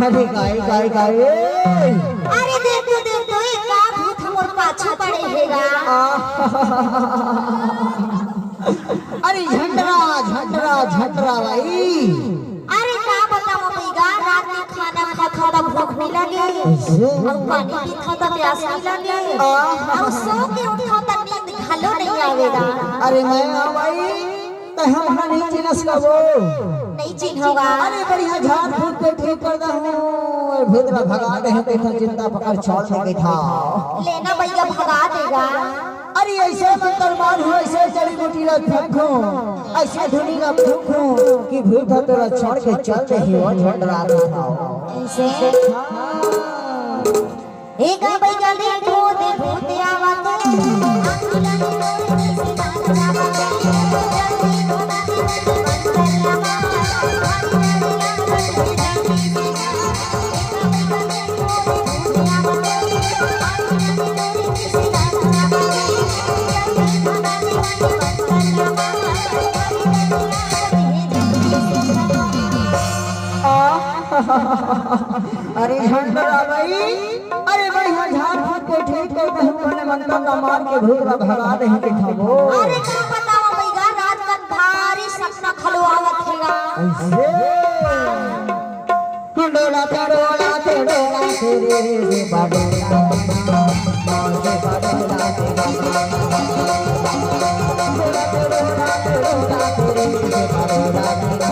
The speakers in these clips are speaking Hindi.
अरे गाय गाय गाय अरे देखो देखो एक का भूत हमर पाछा पड़े हेगा। अरे झंडरा झंडरा झंडरा भाई। अरे का बताओ भैया रात में खाना खा खा भूख नहीं लगे और पानी पी खा प्यास नहीं लगे और सो के उठो त नींद घलो नहीं आवेगा। अरे मैं भाई हम नहीं चिनस का वो नहीं चिन्होगा। अरे बढ़िया झाड़ फूक के ठीक कर दा हूं भूतरा भगा दे देखो चिंता पकड़ छोड़ के बैठा लेना भैया भगा देगा। अरे ऐसे मंत्रमान हो ऐसे जड़ी बूटी ला फेंको ऐसे धुनी ला फेंको कि भूत तेरा छोड़ के चल रही हो झंडरा दिखाओ ऐसे एक भैया देखो दे भूत आवत अरे झंडरा भाई अरे बढ़िया झाड़ फूक के ठीक कर दे हमने मंत्र का मार के भूतरा भगा दे के खाबो। अरे का बताओ भैया रात का भारी सपना खलो आवत हेगा। डोला डोला डोला तेरे से बाडोला मौज से बाडोला तेरा डोला डोला तेरे से बाडोला तेरा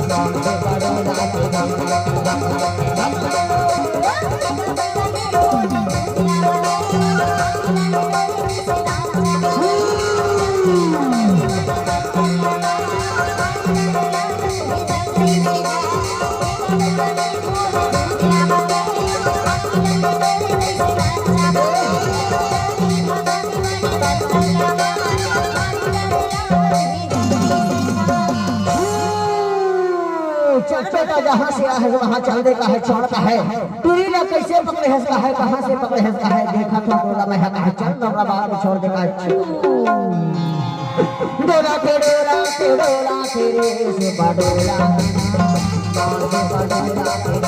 मौज से बाडोला तेरा चलते का जहाँ से है वहाँ चलने का है छोड़ता है टूरी ना कैसे पकड़े हंसता है कहाँ से पकड़े हंसता है देखा तो डोला में है चल डोला बाहर छोड़ देगा डोला के तेरे से बाडोला डोला तेरे से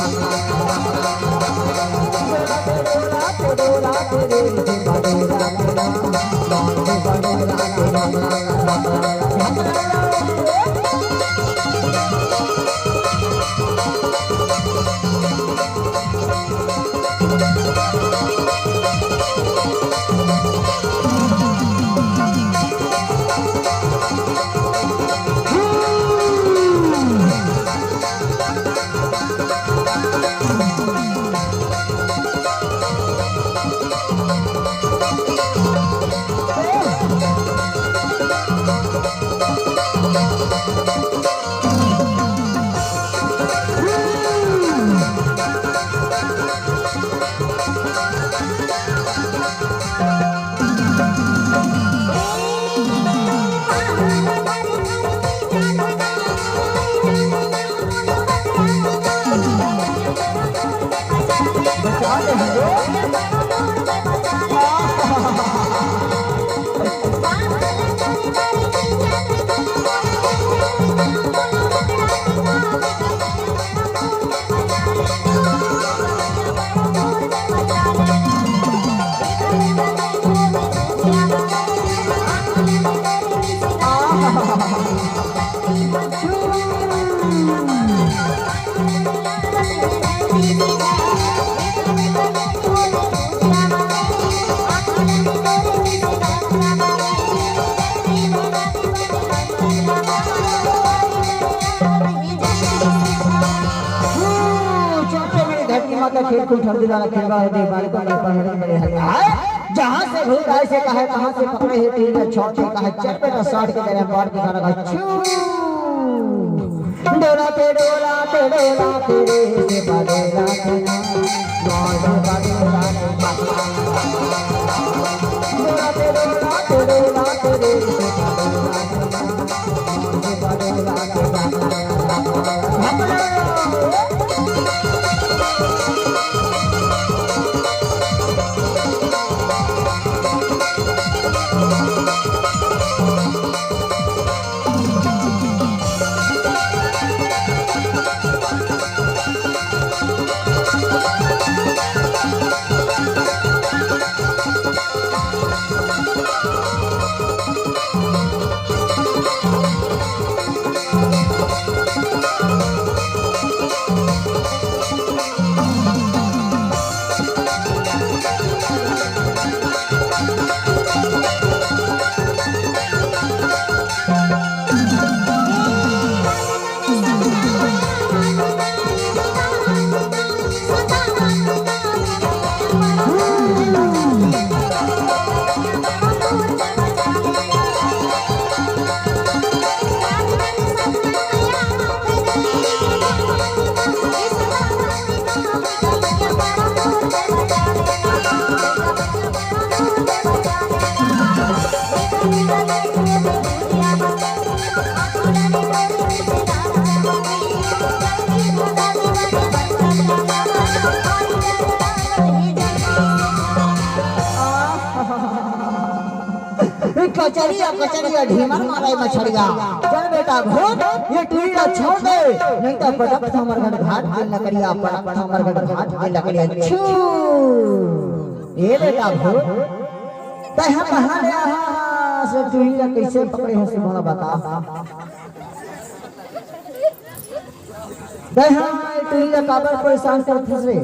के कुछ ठंडी वाला खेलवा है दे बाल को नहीं पहले बड़े है जहां से भूत आए से कहे कहां से पकड़े है टीला छोड़ के कहे चल बेटा साठ के तेरे बार के खाना का छू डोला ते तेरे से बड़ेला के मार बड़ेला डोला ते तेरे से बड़ेला कचरिया ढीमर मारे मछड़िया चल बेटा भूत ये टुईला छोड़ दे नहीं तो पटक हमर घाट के लकड़िया पटक हमर घाट के लकड़िया छू ये बेटा भूत ते हम कहां ले आहा से टुईला कैसे पकड़े हो से मोला बता ते हम टुईला काबर परेशान करत रे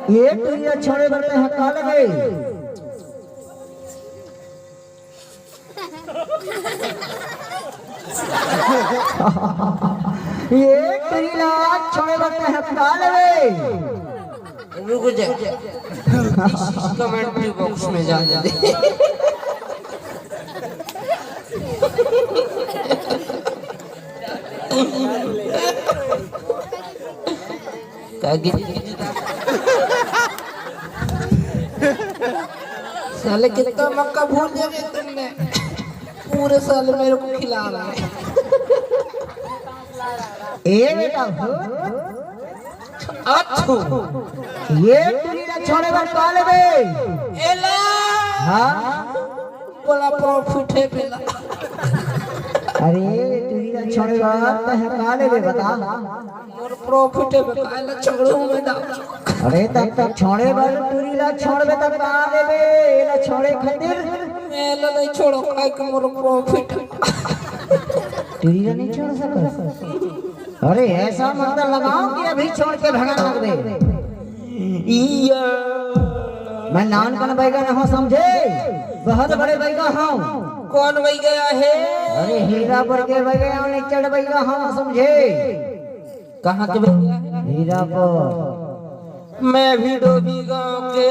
ये टुईला छोड़े बड़े हका लगे ये टुईला छोड़े बड़े हका लगे रुक जा कमेंट बॉक्स में जा दे साले कितना मक्का भूल गए तुमने पूरे साल मेरे को खिला रहा है ए बेटा अच्छो ये टुईला छोड़े बर काले बे एला हां बड़ा प्रॉफिट है बेला अरे टुईला छोड़े बर है काले बे बता मोर प्रॉफिट है काला छोड़ू में दा अरे तब तक छोड़े बर टुईला छोड़बे तब का देबे एला छोड़े खातिर मेला नहीं छोड़ो काय का मोर प्रॉफिट टुईला नहीं छोड़ सकत अरे ऐसा मतलब लगाओ कि अभी छोड़ के भगा लग दे इया मैं नान कन बैगा ना हो समझे बहुत बड़े बैगा हूं कौन वही गया है अरे हीरा पर के बैगा नहीं चढ़ बैगा हूं समझे कहां के भैया है हीरा पर मैं भी डोबी गांव के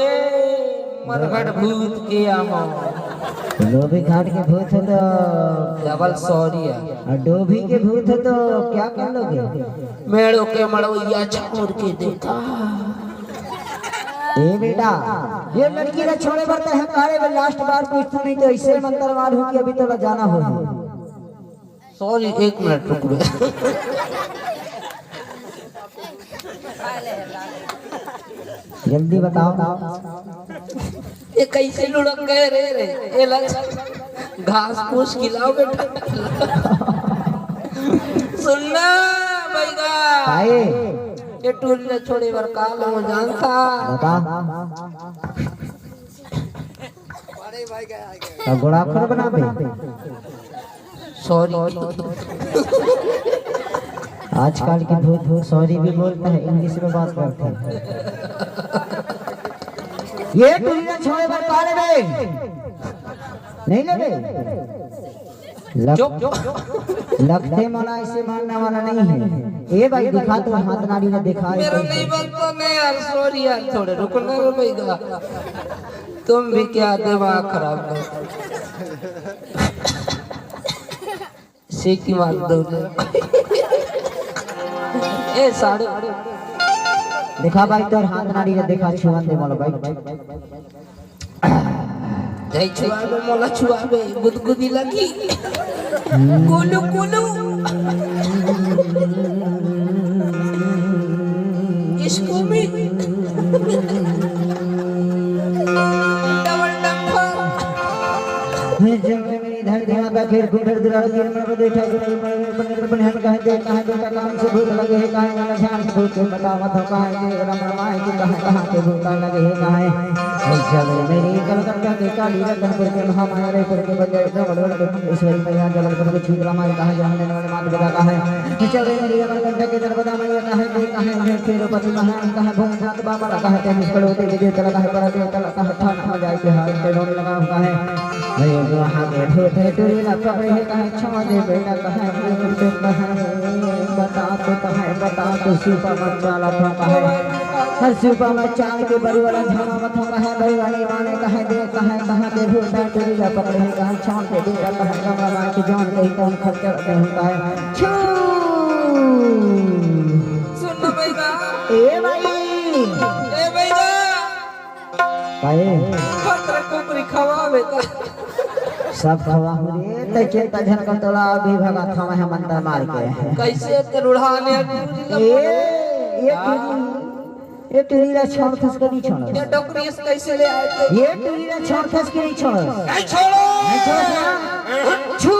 मरघट भूत के आमा डोभी घाट के भूत है तो डबल सॉरी है और डोभी के भूत है तो क्या कर लोगे मेड़ो के मड़वैया छोड़ के देखा ए बेटा ये लड़की ने छोड़े बरते हैं कारे में लास्ट बार पूछता नहीं तो ऐसे मंत्रवार हो कि अभी तो जाना हो सॉरी 1 मिनट रुक बे जल्दी बताओ ये कैसे लुढ़क गए रे ये लग घास फूस खिलाओ बेटा सुनना भैया आए ये टूल ने छोड़े बार काल हो जानता बता तो गोड़ा खर बना पे सॉरी आजकल के भूत सॉरी भी बोलते हैं इंग्लिश में बात करते हैं ये टुईला छोड़े बार काले बे नहीं लगे लगते मना ऐसे मानने वाला नहीं है ये भाई दिखा तो हाथ नाड़ी ने दिखा मेरा नहीं बनता नहीं यार, सॉरी यार, थोड़े रुकना रे भैया, तुम भी क्या दिमाग खराब कर सीखी मार दो ए साड़े दिखा भाई तोर हाथ नाड़ी ने दिखा छुआन दे मोला भाई जय छुआबे मोला छुआबे गुदगुदी लगी कुलू कुलू इसको भी डबल डंपर धर ध्यान का फिर गुंडर दिलाड़ गिर में देखा कि बने बने कहे दे कहां बेटा काम से भूत लगे है कहां ना ध्यान से भूत बता मत कहां के रमण माय के कहां के भूत लगे है कहां जब मेरी कलकत्ता के काली रतनपुर के महामाया पुर के बंदे बड़बड़ के ईश्वरी मैया जबलपुर के छीतला माई कहां जहां देने वाले मात बेटा कहां चले मेरी कलकत्ता के दरबदा मैया कहां के कहां फिर पति महान कहां भूत सात बाबा कहां ते मुस्कल होते विजय चला कहां पर दे चला कहां थाना जाए के हाथ पे डोने लगा हुआ है मैं वहां के भूत है टूरी ना पकड़े है कहां छवा दे बेटा कहां के कहां बता तो सुपा मत चाला था है हर सुपा मत चाल के बड़ी वाला झामा मत है बड़ी वाली माने कहां दे भूत है टूरी ना पकड़े है कहां छान के बेटा कहां कमरा मार के जान कहीं कौन खर्चा होता है छू सुन भैया ए भाई काहे खतरा कुकरी खवावे का सब खवा रे त चिंता झन कर तोला अभी भगा था मैं मंत्र मार के कैसे ते रुढ़ाने ये टूरी ला छोड़ खस के नहीं छोड़ ये डोकरी इस कैसे ले आए थे ये टूरी ला छोड़ खस के नहीं छोड़ नहीं छोड़ो नहीं छोड़ छू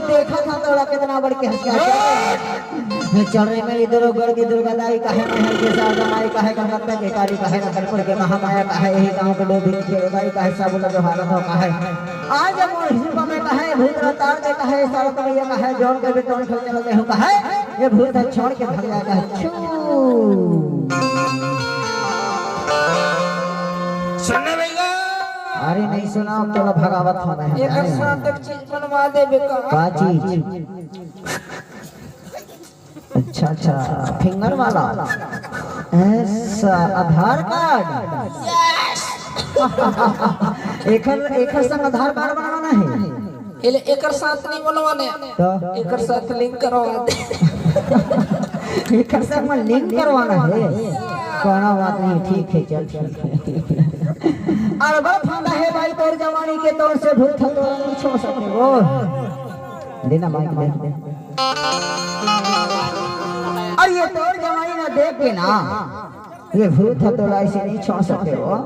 देखा था तोला कितना बड़ के हंस के चल रहे में इधर गढ़ की दुर्गा दाई कहे महल के साथ जमाई कहे कलकत्ता के कारी कहे नगरपुर के महामाया कहे यही गांव के लोग के दाई कहे साबुला जो हालत हो कहे आज मोर हिस्सा में कहे भूत तार के कहे सारा करिया कहे जोड़ के भी तोड़ खेल चलते हूं कहे ये भूत छोड़ के भाग जाता है छू सुनने भैया अरे नहीं सुना अब तो भगावत हो मैं एक साथ एक चीज बनवा दे बेका का चीज अच्छा फिंगर वाला ऐसा आधार कार्ड यस एकर संग आधार कार्ड बनाना है एले एकर साथ नहीं बनवाने तो एकर साथ लिंक करवा दे एकर संग में लिंक करवाना है कोना बात नहीं ठीक है चल ठीक है अरबा फांदा है भाई तोर जवानी के तौर से भूत तो नहीं छोड़ सकते वो देना माइक दे और ये तोर जवानी ना देख के ना ये भूत तो ऐसे नहीं छोड़ सकते हो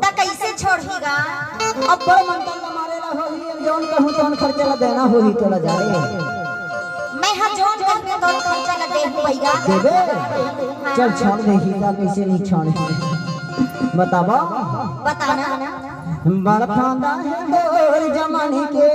ता कैसे छोड़ेगा? अब बड़ मंतन मारे ला होही जोन कहूं तो खर्चा ला देना होही तो ला जा रे मैं हां जोन करके दो खर्चा ला दे भैया देबे चल छोड़ दे हीरा कैसे नहीं छोड़े बताबो बताना बड़ फांदा है तोर जमाने के